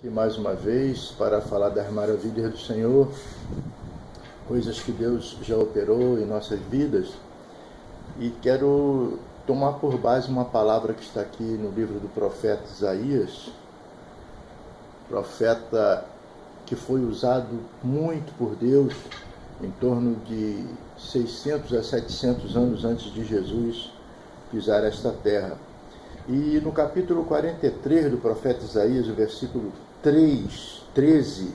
E mais uma vez para falar das maravilhas do Senhor, coisas que Deus já operou em nossas vidas, e quero tomar por base uma palavra que está aqui no livro do profeta Isaías, profeta que foi usado muito por Deus em torno de 600 a 700 anos antes de Jesus pisar esta terra. E no capítulo 43 do profeta Isaías, o versículo 13,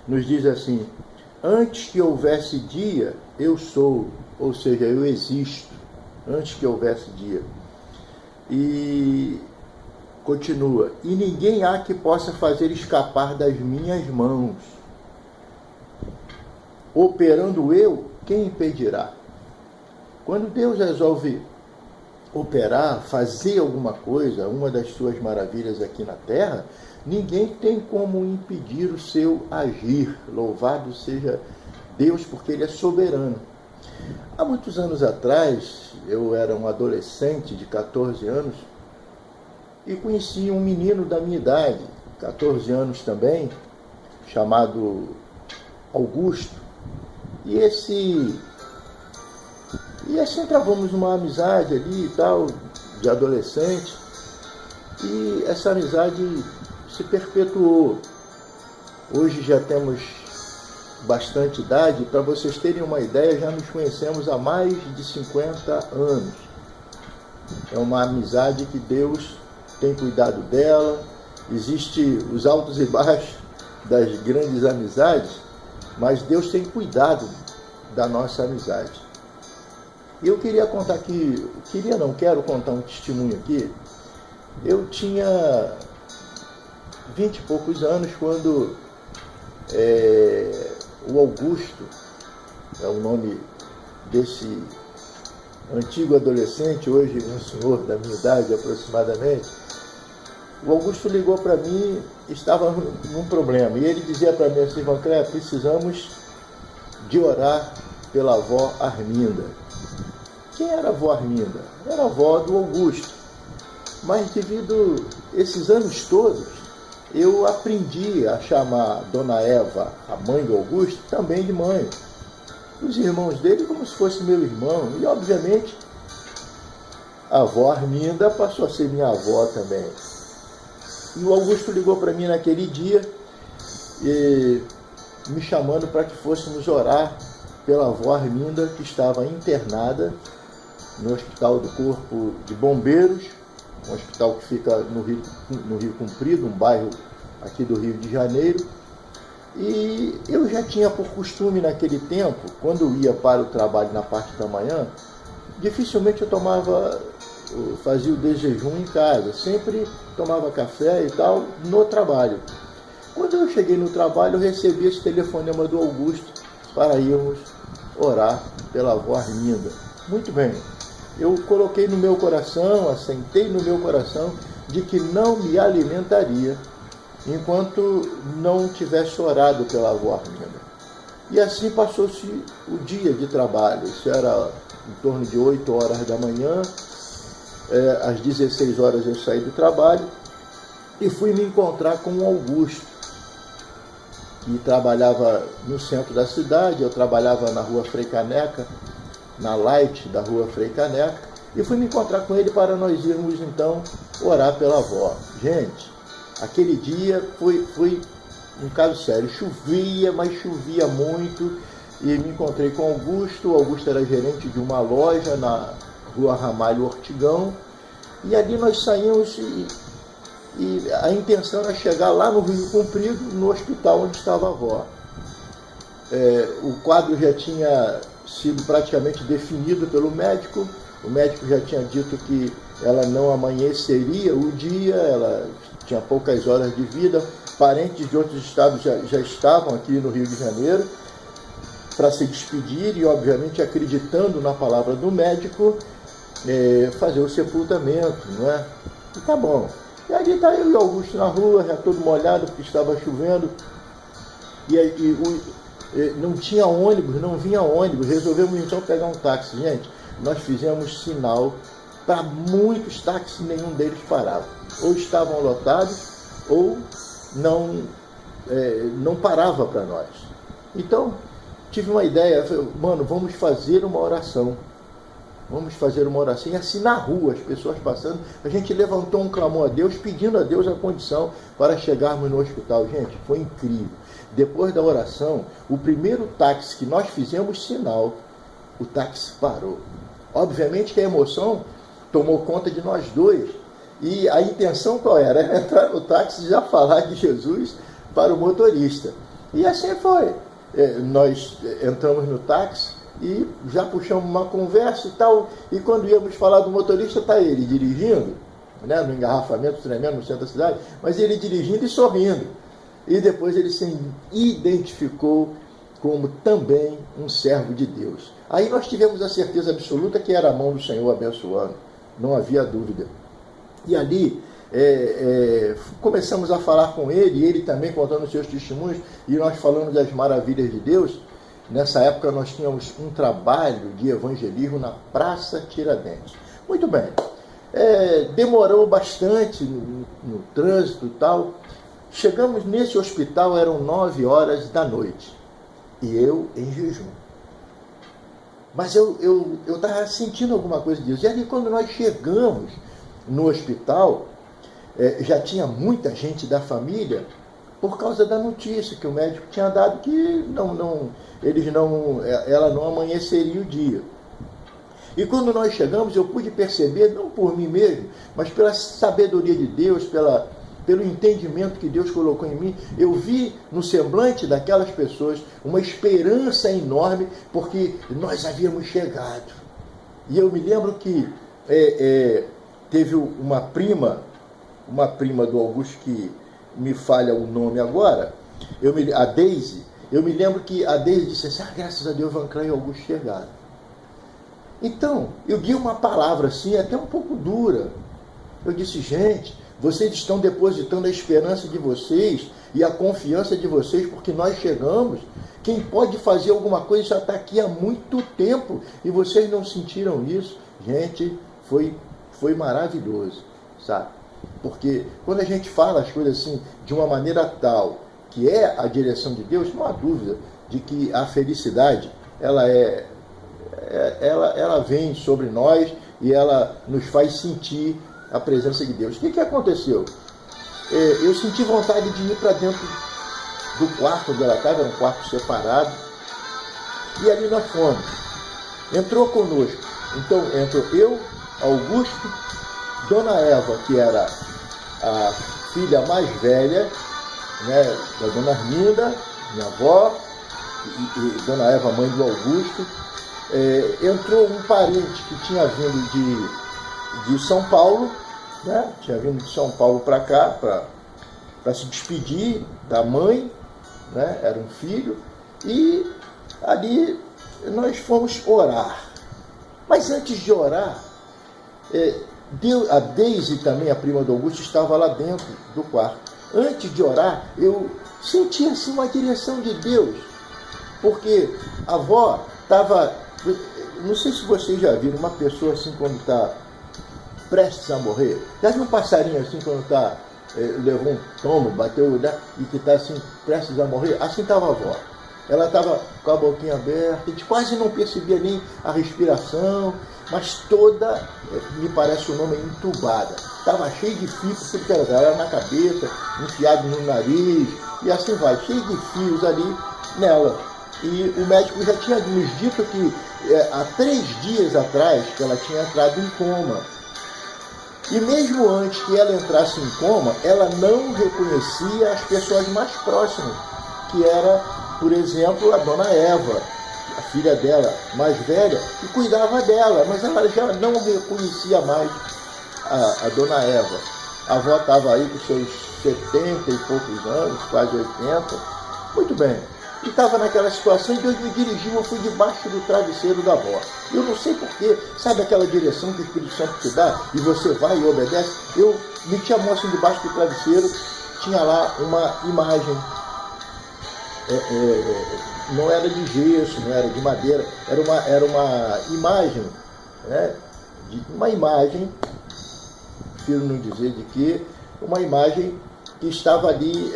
nos diz assim: antes que houvesse dia, eu sou, ou seja, eu existo, antes que houvesse dia. E continua: e ninguém há que possa fazer escapar das minhas mãos. Operando eu, quem impedirá? Quando Deus resolve operar, fazer alguma coisa, uma das suas maravilhas aqui na terra, ninguém tem como impedir o seu agir. Louvado seja Deus, porque Ele é soberano. Há muitos anos atrás, eu era um adolescente de 14 anos e conheci um menino da minha idade, 14 anos também, chamado Augusto. E assim travamos uma amizade ali e tal, de adolescente, e essa amizade se perpetuou. Hoje já temos bastante idade, para vocês terem uma ideia, já nos conhecemos há mais de 50 anos. É uma amizade que Deus tem cuidado dela, existem os altos e baixos das grandes amizades, mas Deus tem cuidado da nossa amizade. E eu queria contar aqui, quero contar um testemunho aqui. Eu tinha 20 e poucos anos quando o Augusto, é o nome desse antigo adolescente, hoje um senhor da minha idade aproximadamente, o Augusto ligou para mim, estava num problema, e ele dizia para mim assim: Ivan Clé, precisamos de orar pela avó Arminda. Quem era a avó Arminda? Era a avó do Augusto. Mas devido a esses anos todos, eu aprendi a chamar Dona Eva, a mãe do Augusto, também de mãe. Os irmãos dele como se fosse meu irmão. E obviamente a avó Arminda passou a ser minha avó também. E o Augusto ligou para mim naquele dia, me chamando para que fôssemos orar pela avó Arminda, que estava internada no Hospital do Corpo de Bombeiros, um hospital que fica no Rio Comprido, um bairro aqui do Rio de Janeiro. E eu já tinha por costume naquele tempo, quando eu ia para o trabalho na parte da manhã, dificilmente eu fazia o desjejum em casa, sempre tomava café e tal no trabalho. Quando eu cheguei no trabalho, eu recebi esse telefonema do Augusto para irmos orar pela avó Arminda. Muito bem, eu coloquei no meu coração, assentei no meu coração, de que não me alimentaria enquanto não tivesse orado pela avó Arminda. E assim passou-se o dia de trabalho. Isso era em torno de 8 horas da manhã. Às 16 horas eu saí do trabalho e fui me encontrar com o Augusto, que trabalhava no centro da cidade. Eu trabalhava na Rua Frei Caneca, na Light da Rua Frei Caneca, e fui me encontrar com ele para nós irmos então orar pela avó. Gente, aquele dia foi um caso sério. Chovia, mas chovia muito, e me encontrei com o Augusto. O Augusto era gerente de uma loja na Rua Ramalho Ortigão, e ali nós saímos e a intenção era chegar lá no Rio Comprido, no hospital onde estava a avó. O quadro já tinha sido praticamente definido pelo médico. O médico já tinha dito que ela não amanheceria o dia, ela tinha poucas horas de vida. Parentes de outros estados já estavam aqui no Rio de Janeiro para se despedir e, obviamente, acreditando na palavra do médico, fazer o sepultamento, não é? E tá bom. E ali está eu e o Augusto na rua, já todo molhado, porque estava chovendo. Não tinha ônibus, não vinha ônibus. Resolvemos então pegar um táxi. Gente, nós fizemos sinal para muitos táxis, nenhum deles parava. Ou estavam lotados, ou não parava para nós. Então, tive uma ideia, mano, vamos fazer uma oração. Vamos fazer uma oração, e assim na rua, as pessoas passando, a gente levantou um clamor a Deus, pedindo a Deus a condição para chegarmos no hospital. Gente, foi incrível. Depois da oração, o primeiro táxi que nós fizemos sinal, o táxi parou. Obviamente que a emoção tomou conta de nós dois, e a intenção qual era? Era entrar no táxi e já falar de Jesus para o motorista. E assim foi. Nós entramos no táxi, e já puxamos uma conversa e tal, e quando íamos falar do motorista, está ele dirigindo, né, no engarrafamento tremendo no centro da cidade, mas ele dirigindo e sorrindo. E depois ele se identificou como também um servo de Deus. Aí nós tivemos a certeza absoluta que era a mão do Senhor abençoando, não havia dúvida. E ali começamos a falar com ele, e ele também contando os seus testemunhos, e nós falando das maravilhas de Deus. Nessa época nós tínhamos um trabalho de evangelismo na Praça Tiradentes. Muito bem, demorou bastante no trânsito e tal. Chegamos nesse hospital, eram 9 horas da noite, e eu em jejum. Mas eu estava sentindo alguma coisa disso. E ali quando nós chegamos no hospital, já tinha muita gente da família, por causa da notícia que o médico tinha dado que ela não amanheceria o dia. E quando nós chegamos, eu pude perceber, não por mim mesmo, mas pela sabedoria de Deus, pelo entendimento que Deus colocou em mim, eu vi no semblante daquelas pessoas uma esperança enorme, porque nós havíamos chegado. E eu me lembro que teve uma prima do Augusto, que me falha o nome agora, a Deise. Eu me lembro que a Deise disse assim: graças a Deus, Vancran e Augusto chegaram. Então, eu dei uma palavra assim, até um pouco dura. Eu disse: gente, vocês estão depositando a esperança de vocês e a confiança de vocês, porque nós chegamos. Quem pode fazer alguma coisa já está aqui há muito tempo, e vocês não sentiram isso. Gente, foi maravilhoso, sabe? Porque quando a gente fala as coisas assim, de uma maneira tal, que é a direção de Deus, não há dúvida de que a felicidade, ela vem sobre nós, e ela nos faz sentir a presença de Deus. O que aconteceu? Eu senti vontade de ir para dentro do quarto onde ela estava, era um quarto separado, e ali nós fomos. Entrou conosco. Então, entrou eu, Augusto, Dona Eva, que era a filha mais velha, né, da Dona Arminda, minha avó, e Dona Eva, mãe do Augusto. Entrou um parente que tinha vindo de São Paulo, né, tinha vindo de São Paulo para cá, para se despedir da mãe, né, era um filho, e ali nós fomos orar. Mas antes de orar, a Deise também, a prima do Augusto, estava lá dentro do quarto. Antes de orar, eu senti assim uma direção de Deus, porque a avó estava, não sei se vocês já viram uma pessoa assim quando está prestes a morrer. Já viu um passarinho assim quando levou um tombo, bateu, né, e que está assim prestes a morrer? Assim estava a avó. Ela estava com a boquinha aberta, a gente quase não percebia nem a respiração, mas toda, me parece o nome, entubada. Estava cheio de fios, porque era na cabeça, enfiado no nariz, e assim vai, cheio de fios ali nela. E o médico já tinha nos dito que há 3 dias atrás que ela tinha entrado em coma. E mesmo antes que ela entrasse em coma, ela não reconhecia as pessoas mais próximas, que era, por exemplo, a Dona Eva, a filha dela mais velha, que cuidava dela, mas ela já não reconhecia mais a Dona Eva. A avó estava aí com seus 70 e poucos anos, quase 80. Muito bem. E estava naquela situação, e Deus me dirigiu, eu fui debaixo do travesseiro da avó. Eu não sei porquê, sabe aquela direção que o Espírito Santo te dá, e você vai e obedece? Eu meti a mão assim debaixo do travesseiro, tinha lá uma imagem. Não era de gesso, não era de madeira, era uma imagem, né? Uma imagem, prefiro não dizer de que, uma imagem que estava ali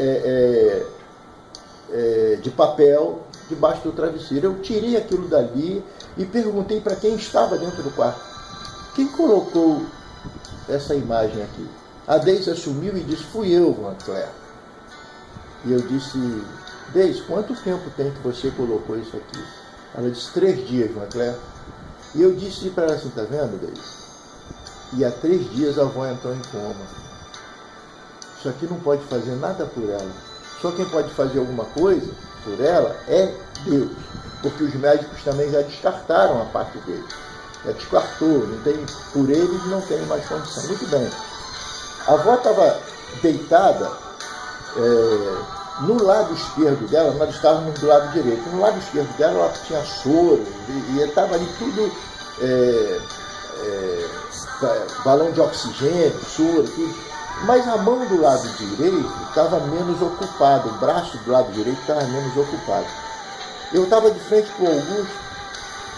de papel debaixo do travesseiro. Eu tirei aquilo dali e perguntei para quem estava dentro do quarto: quem colocou essa imagem aqui? A Deise assumiu e disse: fui eu, Van Claire. E eu disse: Deise, quanto tempo tem que você colocou isso aqui? Ela disse: 3 dias, Van Claire. E eu disse para ela assim: tá vendo, Deise? E há 3 dias a avó entrou em coma. Isso aqui não pode fazer nada por ela. Só quem pode fazer alguma coisa por ela é Deus. Porque os médicos também já descartaram a parte dele. Já descartou, não tem, por eles não tem mais condição. Muito bem. A avó estava deitada no lado esquerdo dela, nós estávamos do lado direito. No lado esquerdo dela ela tinha soro e estava ali tudo balão de oxigênio, soro, tudo. Mas a mão do lado direito estava menos ocupada, o braço do lado direito estava menos ocupado. Eu estava de frente para o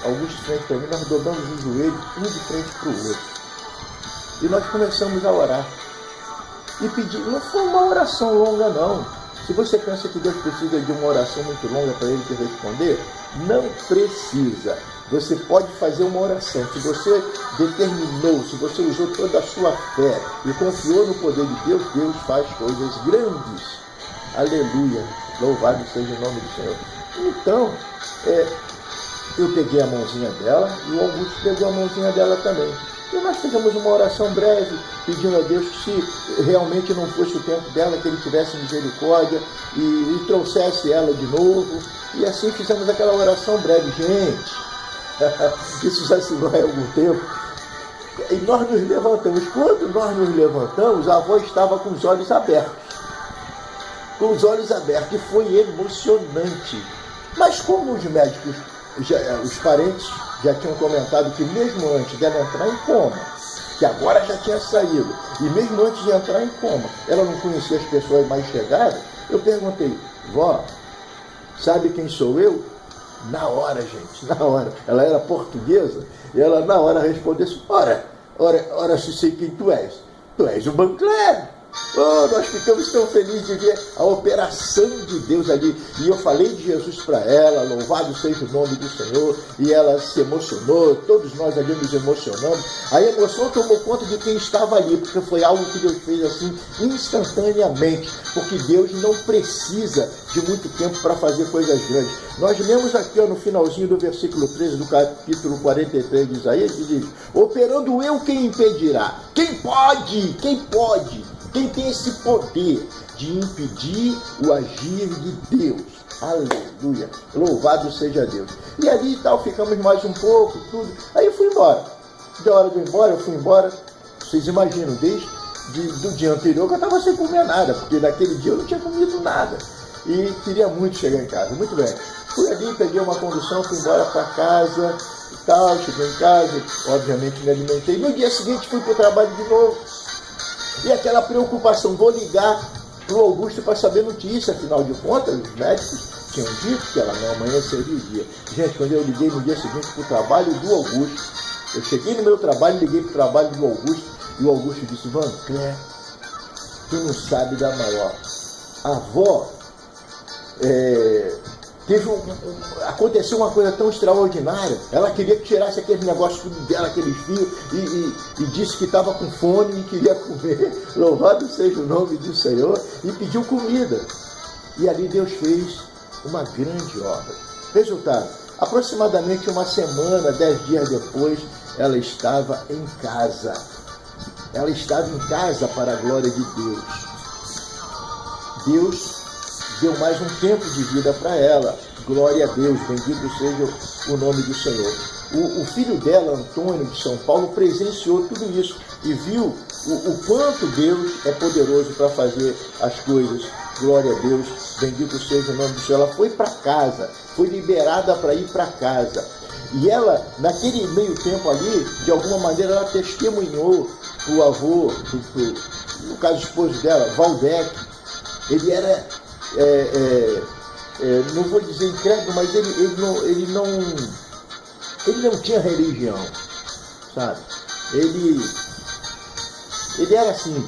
Augusto de frente para mim, nós dobramos os joelhos, um de frente para o outro. E nós começamos a orar. E pedir, não foi uma oração longa não. Se você pensa que Deus precisa de uma oração muito longa para Ele te responder, não precisa. Você pode fazer uma oração. Se você determinou, se você usou toda a sua fé e confiou no poder de Deus, Deus faz coisas grandes. Aleluia. Louvado seja o nome do Senhor. Então, eu peguei a mãozinha dela e o Augusto pegou a mãozinha dela também. E nós fizemos uma oração breve, pedindo a Deus que se realmente não fosse o tempo dela, que Ele tivesse misericórdia e trouxesse ela de novo. E assim fizemos aquela oração breve. Gente, isso já se vai há algum tempo. E nós nos levantamos. Quando nós nos levantamos, a avó estava com os olhos abertos. Com os olhos abertos. E foi emocionante. Mas como os médicos, os parentes já tinham comentado que mesmo antes dela entrar em coma, que agora já tinha saído, e mesmo antes de entrar em coma, ela não conhecia as pessoas mais chegadas, eu perguntei: vó, sabe quem sou eu? Na hora, gente, na hora. Ela era portuguesa, e ela na hora respondeu assim: ora, se sei quem tu és. Tu és o Van Claire. Oh, nós ficamos tão felizes de ver a operação de Deus ali. E eu falei de Jesus para ela, louvado seja o nome do Senhor. E ela se emocionou, todos nós ali nos emocionamos. A emoção tomou conta de quem estava ali, porque foi algo que Deus fez assim instantaneamente. Porque Deus não precisa de muito tempo para fazer coisas grandes. Nós lemos aqui no finalzinho do versículo 13 do capítulo 43 de Isaías, que diz: operando eu, quem impedirá? Quem pode? Quem pode? Quem tem esse poder de impedir o agir de Deus? Aleluia! Louvado seja Deus! E ali e tal, ficamos mais um pouco, tudo. Aí eu fui embora. Da hora de ir embora, eu fui embora. Vocês imaginam, desde do dia anterior que eu estava sem comer nada, porque naquele dia eu não tinha comido nada. E queria muito chegar em casa. Muito bem. Fui ali, peguei uma condução, fui embora para casa e tal. Cheguei em casa, obviamente me alimentei. No dia seguinte fui para o trabalho de novo. E aquela preocupação, vou ligar para o Augusto para saber notícia, afinal de contas, os médicos tinham dito que ela não amanheceria o dia. Gente, quando eu liguei no dia seguinte para o trabalho do Augusto, eu cheguei no meu trabalho, liguei para o trabalho do Augusto, e o Augusto disse: Van Claire, tu não sabe da maior. A avó aconteceu uma coisa tão extraordinária. Ela queria que tirasse aquele negócio tudo dela, aqueles fios, e disse que estava com fome e queria comer. Louvado seja o nome do Senhor. E pediu comida. E ali Deus fez uma grande obra. Resultado: aproximadamente uma semana, 10 dias depois, ela estava em casa. Ela estava em casa para a glória de Deus. Deus deu mais um tempo de vida para ela. Glória a Deus, bendito seja o nome do Senhor. O filho dela, Antônio de São Paulo, presenciou tudo isso e viu o quanto Deus é poderoso para fazer as coisas. Glória a Deus, bendito seja o nome do Senhor. Ela foi para casa, foi liberada para ir para casa. E ela, naquele meio tempo ali, de alguma maneira, ela testemunhou para o avô, no caso, o esposo dela, Valdec. Ele era... não vou dizer incrédulo, mas ele não tinha religião, sabe? Ele era simples,